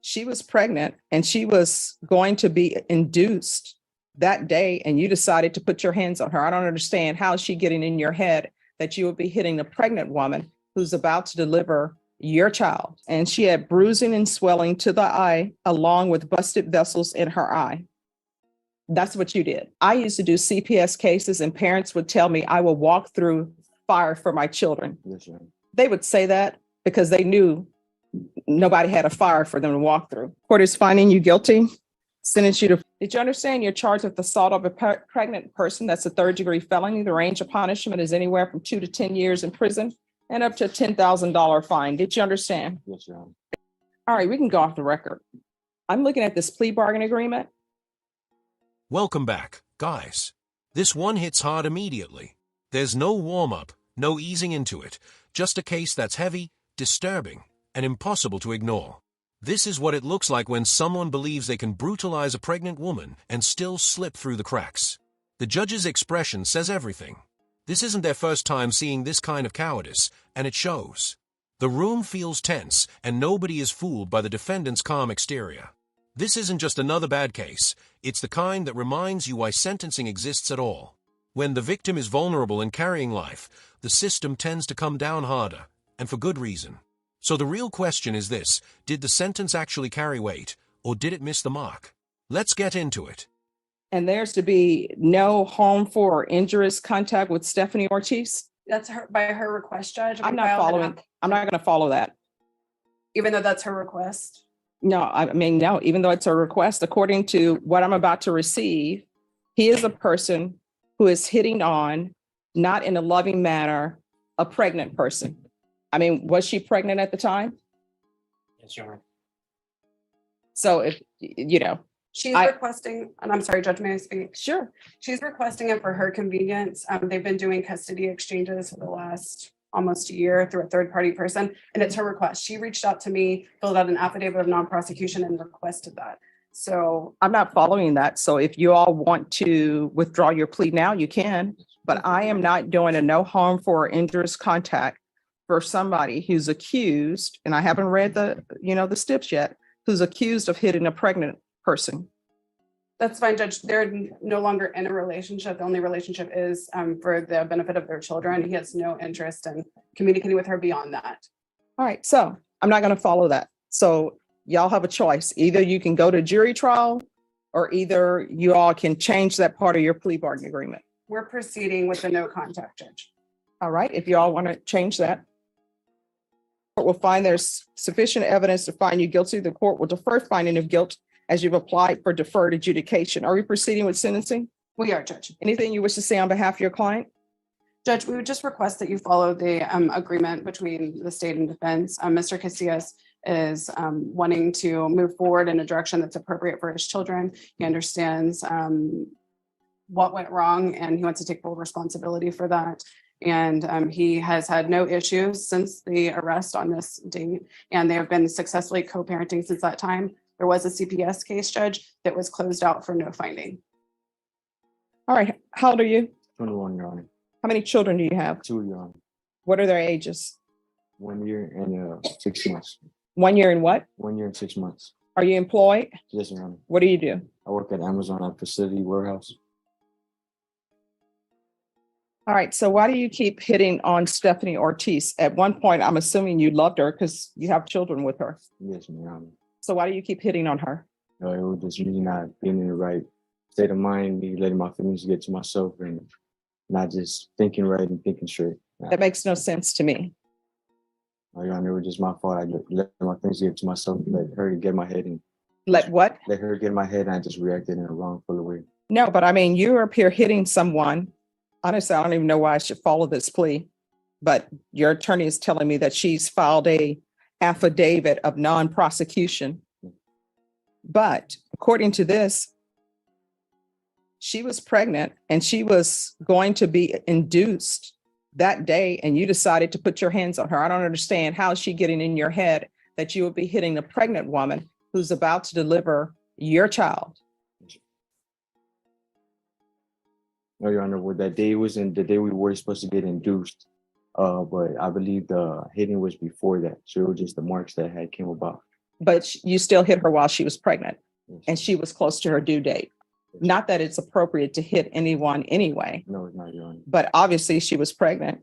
She was pregnant and she was going to be induced that day, and you decided to put your hands on her. I don't understand how is she getting in your head that you would be hitting a pregnant woman who's about to deliver your child. And she had bruising and swelling to the eye, along with busted vessels in her eye. That's what you did. I used to do CPS cases, and parents would tell me I will walk through fire for my children. Yes, ma'am. They would say that because they knew nobody had a fire for them to walk through. Court is finding you guilty. Sentence you to. Did you understand you're charged with assault of a pregnant person? That's a third-degree felony. The range of punishment is anywhere from 2 to 10 years in prison and up to a $10,000 fine. Did you understand? Yes, ma'am. All right, we can go off the record. I'm looking at this plea bargain agreement. Welcome back, guys. This one hits hard immediately. There's no warm-up, no easing into it, just a case that's heavy, disturbing, and impossible to ignore. This is what it looks like when someone believes they can brutalize a pregnant woman and still slip through the cracks. The judge's expression says everything. This isn't their first time seeing this kind of cowardice, and it shows. The room feels tense, and nobody is fooled by the defendant's calm exterior. This isn't just another bad case, it's the kind that reminds you why sentencing exists at all. When the victim is vulnerable and carrying life, the system tends to come down harder, and for good reason. So the real question is this: did the sentence actually carry weight, or did it miss the mark? Let's get into it. And there's to be no harmful or injurious contact with Stephanie Ortiz? That's by her request, Judge. I'm not following. I'm not going to follow that. Even though that's her request? No, no, even though it's a request, according to what I'm about to receive, he is a person who is hitting on, not in a loving manner, a pregnant person. Was she pregnant at the time? Yes, Your Honor. So if, She's requesting, and I'm sorry, Judge, may I speak? Sure. She's requesting it for her convenience. They've been doing custody exchanges for the last almost a year through a third-party person, and it's her request. She reached out to me, filled out an affidavit of non-prosecution, and requested that. So I'm not following that. So if you all want to withdraw your plea now, you can, but I am not doing a no harmful or injurious contact for somebody who's accused, and I haven't read the steps yet, who's accused of hitting a pregnant person. that's fine, Judge. They're no longer in a relationship. The only relationship is for the benefit of their children. He has no interest in communicating with her beyond that. All right, so I'm not going to follow that. So y'all have a choice. Either you can go to jury trial, or either you all can change that part of your plea bargain agreement. We're proceeding with the no contact, Judge. All right, if you all want to change that. The court will find there's sufficient evidence to find you guilty. The court will defer finding of guilt as you've applied for deferred adjudication. Are we proceeding with sentencing? We are, Judge. Anything you wish to say on behalf of your client? Judge, we would just request that you follow the agreement between the state and defense. Mr. Casillas is wanting to move forward in a direction that's appropriate for his children. He understands what went wrong, and he wants to take full responsibility for that. And he has had no issues since the arrest on this date, and they have been successfully co-parenting since that time. There was a CPS case, Judge, that was closed out for no finding. All right, how old are you? 21, Your Honor. How many children do you have? 2, Your Honor. What are their ages? 1 year and 6 months. 1 year and what? 1 year and 6 months. Are you employed? Yes, Your Honor. What do you do? I work at Amazon at facility warehouse. All right, so why do you keep hitting on Stephanie Ortiz? At one point, I'm assuming you loved her because you have children with her. Yes, Your Honor. So why do you keep hitting on her? It was just me not being in the right state of mind, me letting my feelings get to myself and not just thinking right and thinking straight. That makes no sense to me. Your Honor, it was just my fault. I let my feelings get to myself, let her get in my head and Let what? let her get in my head, and I just reacted in a wrongful way. No, but you're up here hitting someone. Honestly, I don't even know why I should follow this plea, but your attorney is telling me that she's filed a affidavit of non-prosecution. But according to this, she was pregnant and she was going to be induced that day, and you decided to put your hands on her. I don't understand how is she getting in your head that you would be hitting a pregnant woman who's about to deliver your child. No, Your Honor, well, that day wasn't the day we were supposed to get induced. But I believe the hitting was before that. So it was just the marks that had came about. but you still hit her while she was pregnant Yes. and she was close to her due date. Not that it's appropriate to hit anyone anyway, No, it's not, Your Honor. but obviously she was pregnant.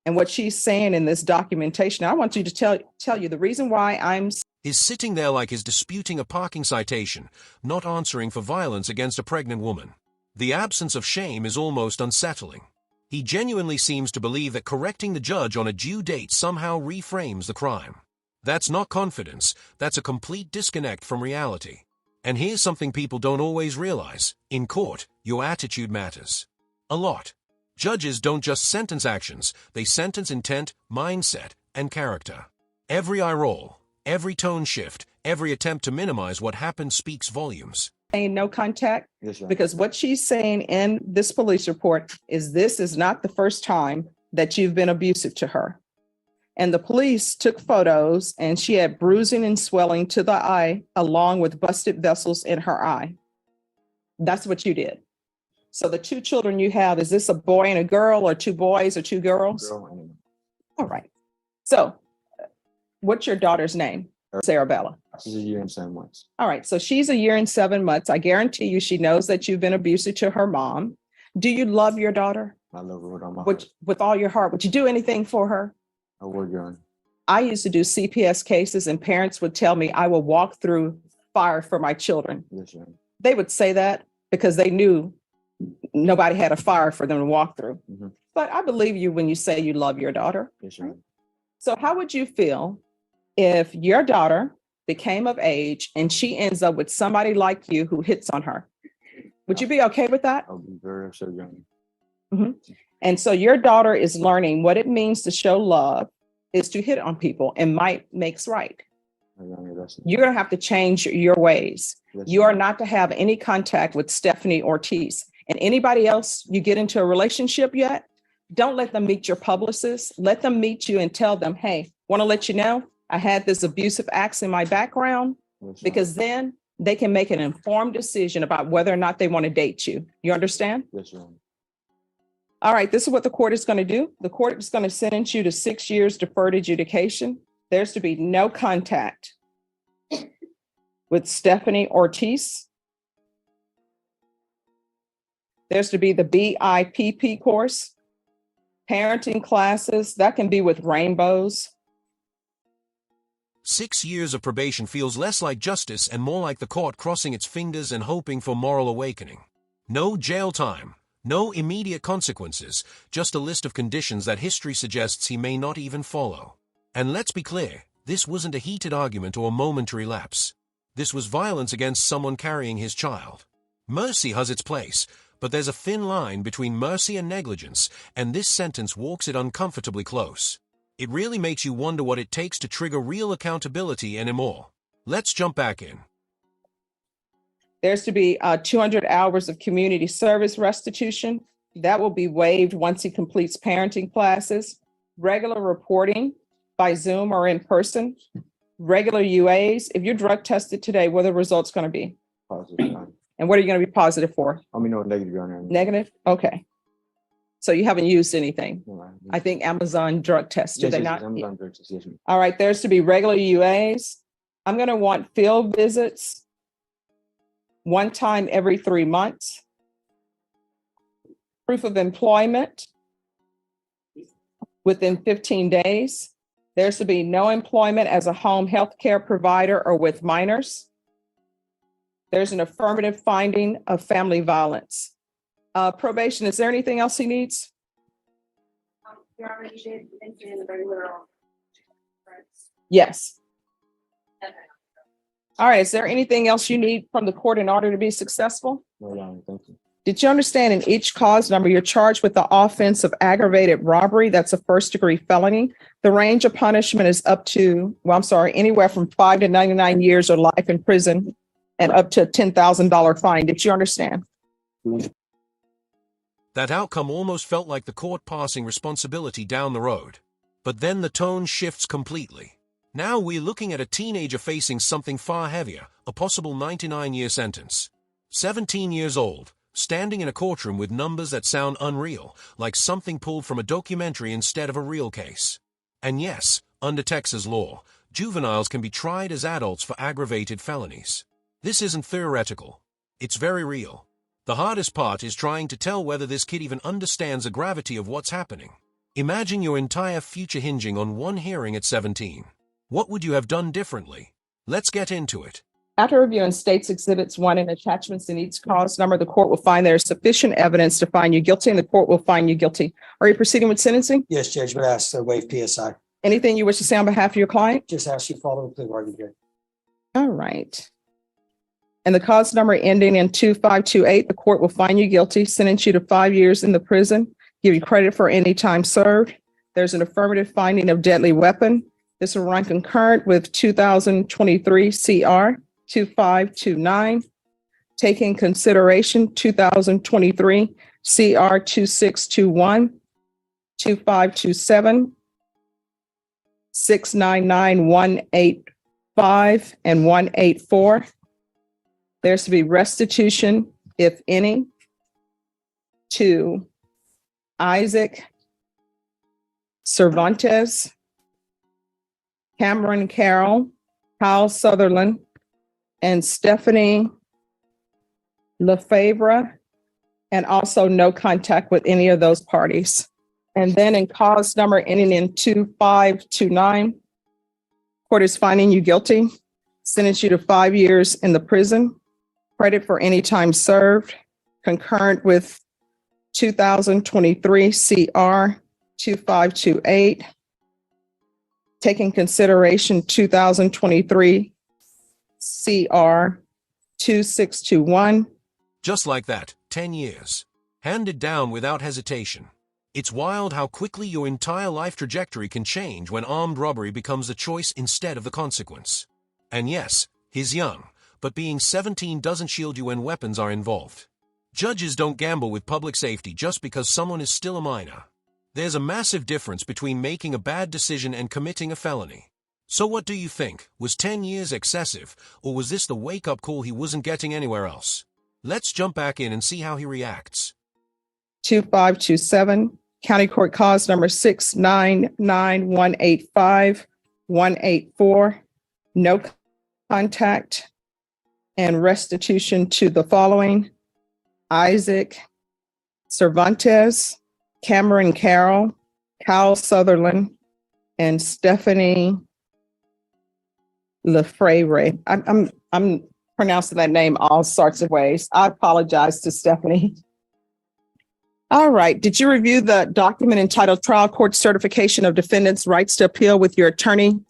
And what she's saying in this documentation, I want you to tell you the reason why I'm Is sitting there like he's disputing a parking citation, not answering for violence against a pregnant woman. The absence of shame is almost unsettling. He genuinely seems to believe that correcting the judge on a due date somehow reframes the crime. That's not confidence, that's a complete disconnect from reality. And here's something people don't always realize. In court, your attitude matters. A lot. Judges don't just sentence actions, they sentence intent, mindset, and character. Every eye roll, every tone shift, every attempt to minimize what happened speaks volumes. saying no contact, Yes, Your Honor. because what she's saying in this police report is this is not the first time that you've been abusive to her. And the police took photos and she had bruising and swelling to the eye along with busted vessels in her eye. That's what you did. So the two children you have, is this a boy and a girl or two boys or two girls? Girl and All right. So what's your daughter's name? Sarabella. she's a year and 7 months. All right. So she's a year and 7 months. I guarantee you she knows that you've been abusive to her mom. Do you love your daughter I love her with all my heart. with all your heart? Would you do anything for her? I would, Your Honor. I used to do CPS cases and parents would tell me I will walk through fire for my children. Yes, Your Honor. They would say that because they knew nobody had a fire for them to walk through. Mhm. But I believe you when you say you love your daughter. Yes, Your Honor. So how would you feel if your daughter became of age and she ends up with somebody like you who hits on her? Would you be okay with that? I'll be very upset, Your Honor. And so your daughter is learning what it means to show love is to hit on people, and might makes right. Your Honor, that's You're going to have to change your ways. yes, You Your are Honor. not to have any contact with Stephanie Ortiz. And anybody else you get into a relationship yet, don't let them meet your publicist. Let them meet you and tell them, hey, want to let you know I had this abusive acts in my background, Yes, Your Honor. because then they can make an informed decision about whether or not they want to date you. You understand? Yes, Your Honor. All right, this is what the court is going to do. The court is going to sentence you to 6 years deferred adjudication. There's to be no contact with Stephanie Ortiz. There's to be the BIPP course, parenting classes, that can be with rainbows. 6 years of probation feels less like justice and more like the court crossing its fingers and hoping for moral awakening. No jail time, no immediate consequences, just a list of conditions that history suggests he may not even follow. And let's be clear, this wasn't a heated argument or a momentary lapse. This was violence against someone carrying his child. Mercy has its place, but there's a thin line between mercy and negligence, and this sentence walks it uncomfortably close. It really makes you wonder what it takes to trigger real accountability anymore. Let's jump back in. There's to be 200 hours of community service restitution. That will be waived once he completes parenting classes, regular reporting by Zoom or in person, regular UAs. If you're drug tested today, what are the results going to be? Positive, Your Honor. And what are you going to be positive for? I mean, no, negative, Your Honor. Negative? Okay. So you haven't used anything. No, I- I think Amazon drug tests, do Yes, they yes, not? yes, Amazon drug test, yes, ma'am. All right, there's to be regular UAs. I'm going to want field visits one time every 3 months. Proof of employment within 15 days. There's to be no employment as a home health care provider or with minors. There's an affirmative finding of family violence. Probation, is there anything else he needs? You already did mention the regular. Yes. All right, is there anything else you need from the court in order to be successful? No, Your Honor, thank you. Did you understand in each cause number, you're charged with the offense of aggravated robbery? That's a first-degree felony. The range of punishment is up to, anywhere from 5 to 99 years or life in prison and up to a $10,000 fine. Did you understand? That outcome almost felt like the court passing responsibility down the road. But then the tone shifts completely. Now we're looking at a teenager facing something far heavier, a possible 99-year sentence. 17 years old, standing in a courtroom with numbers that sound unreal, like something pulled from a documentary instead of a real case. And yes, under Texas law, Juveniles can be tried as adults for aggravated felonies. This isn't theoretical. It's very real. The hardest part is trying to tell whether this kid even understands the gravity of what's happening. Imagine your entire future hinging on one hearing at 17. What would you have done differently? Let's get into it. After reviewing State's Exhibits 1 and attachments in each cause number, the court will find there is sufficient evidence to find you guilty, and the court will find you guilty. Are you proceeding with sentencing? Yes, Judge, but ask to waive PSI. Anything you wish to say on behalf of your client? Just ask you to follow the plea bargain here. All right. And the cause number ending in 2528, the court will find you guilty, sentence you to 5 years in the prison, give you credit for any time served. There's an affirmative finding of deadly weapon. This will run concurrent with 2023 CR 2529. Taking consideration 2023 CR 2621, 2527, 699, 185, and 184. There's to be restitution, if any, to Isaac Cervantes, Cameron Carroll, Kyle Sutherland, and Stephanie Lefevre, and also no contact with any of those parties. And then in cause number ending in 2529, court is finding you guilty, sentence you to 5 years in the prison, credit for any time served, concurrent with 2023 CR 2528, taking consideration 2023 CR 2621. Just like that, 10 years. Handed down without hesitation. It's wild how quickly your entire life trajectory can change when armed robbery becomes the choice instead of the consequence. And yes, he's young, but being 17 doesn't shield you when weapons are involved. Judges don't gamble with public safety just because someone is still a minor. There's a massive difference between making a bad decision and committing a felony. So what do you think? Was 10 years excessive, or was this the wake-up call he wasn't getting anywhere else? Let's jump back in and see how he reacts. 2527, County Court Cause number 699-185, 184, no contact and restitution to the following: Isaac Cervantes, Cameron Carroll, Kyle Sutherland, and Stephanie Lefevre. I'm pronouncing that name all sorts of ways. I apologize to Stephanie. All right. Did you review the document entitled Trial Court Certification of Defendant's Rights to Appeal with your attorney?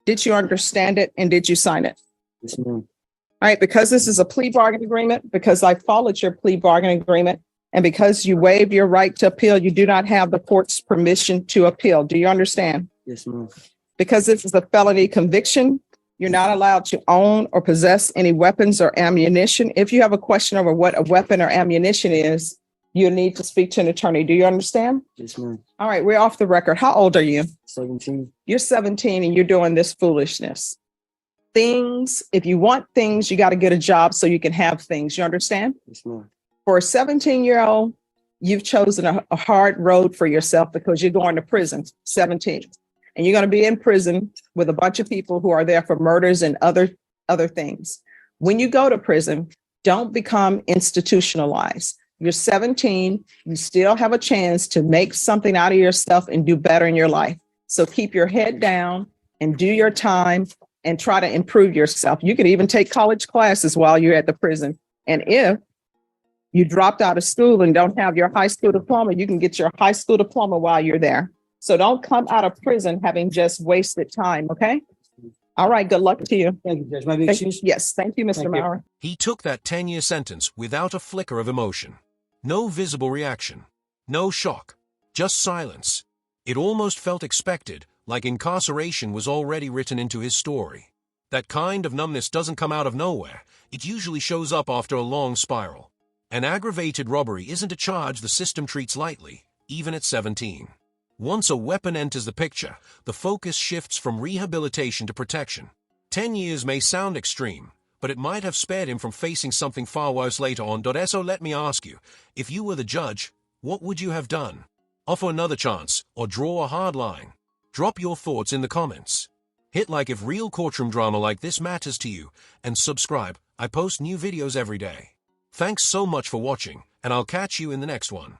Did you understand it, and did you sign it? Yes, ma'am. All right. Because this is a plea bargain agreement, because I followed your plea bargain agreement, and because you waive your right to appeal, you do not have the court's permission to appeal. Do you understand? Yes, ma'am. Because this is a felony conviction, you're not allowed to own or possess any weapons or ammunition. If you have a question over what a weapon or ammunition is, you need to speak to an attorney. Do you understand? Yes, ma'am. All right, we're off the record. How old are you? 17. You're 17 and you're doing this foolishness. If you want things, you got to get a job so you can have things. You understand? Yes, ma'am. For a 17-year-old, you've chosen a hard road for yourself because you're going to prison, 17. And you're going to be in prison with a bunch of people who are there for murders and other things. When you go to prison, don't become institutionalized. You're 17, you still have a chance to make something out of yourself and do better in your life. So keep your head down and do your time and try to improve yourself. You can even take college classes while you're at the prison. And if you dropped out of school and don't have your high school diploma, you can get your high school diploma while you're there. So don't come out of prison having just wasted time, okay? All right, good luck to you. Thank you, Judge. May I be excused? Yes, thank you, Mr. Thank you. Maurer. He took that 10-year sentence without a flicker of emotion. No visible reaction. No shock. Just silence. It almost felt expected, like incarceration was already written into his story. That kind of numbness doesn't come out of nowhere. It usually shows up after a long spiral. An aggravated robbery isn't a charge the system treats lightly, even at 17. Once a weapon enters the picture, the focus shifts from rehabilitation to protection. 10 years may sound extreme, but it might have spared him from facing something far worse later on. So let me ask you, if you were the judge, what would you have done? Offer another chance or draw a hard line? Drop your thoughts in the comments. Hit like if real courtroom drama like this matters to you, and subscribe. I post new videos every day. Thanks so much for watching, and I'll catch you in the next one.